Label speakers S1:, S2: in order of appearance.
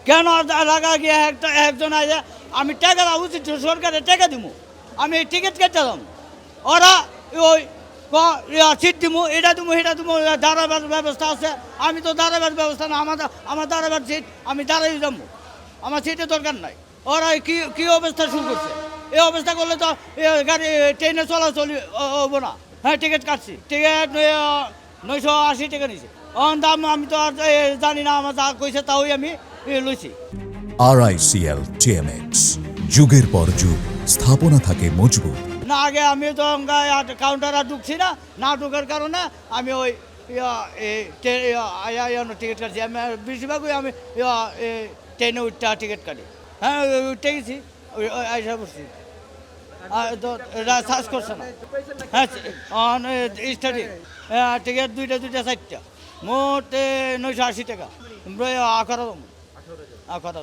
S1: কেন লাগা গিয়ে একজন আগে আমি টাকা উচিত সরকারের টাকা দিব, আমি এই টিকিট কেটে দাম, ওরা ওই সিট দিব, এটা দিব, সেটা দিব, দাঁড়াবার ব্যবস্থা আছে। আমি তো দাঁড়াবার ব্যবস্থা না, আমার দাঁড়াবার সিট, আমি দাঁড়াই যাবো, আমার সিটের দরকার নাই। ওরা কি অবস্থা শুরু করছে? এই অবস্থা করলে তো গাড়ি ট্রেনে চলাচল হবো না। হ্যাঁ, টিকিট কাটছি, টিকিট 980 টাকা নিয়েছে। দাম আমি তো আর জানি না, আমার যা কইছে তাই আমি লইছি।
S2: RICL TMX, যুগের পর যুগ স্থাপনা থাকে মজবুত।
S1: না, আগে আমি তো কাউন্টারে ঢুকছি না ঢুকার কারণে আমি ওই টিকিট কাটছি। আমি বেশিরভাগই আমি ট্রেনে উঠতে টিকিট কাটি। হ্যাঁ, উঠতে গেছি, আইসা বসছি, সার্চ করছে না। হ্যাঁ, স্টাডি টিকিট দুইটা 4টা, মোট 980 টাকা। আখড়া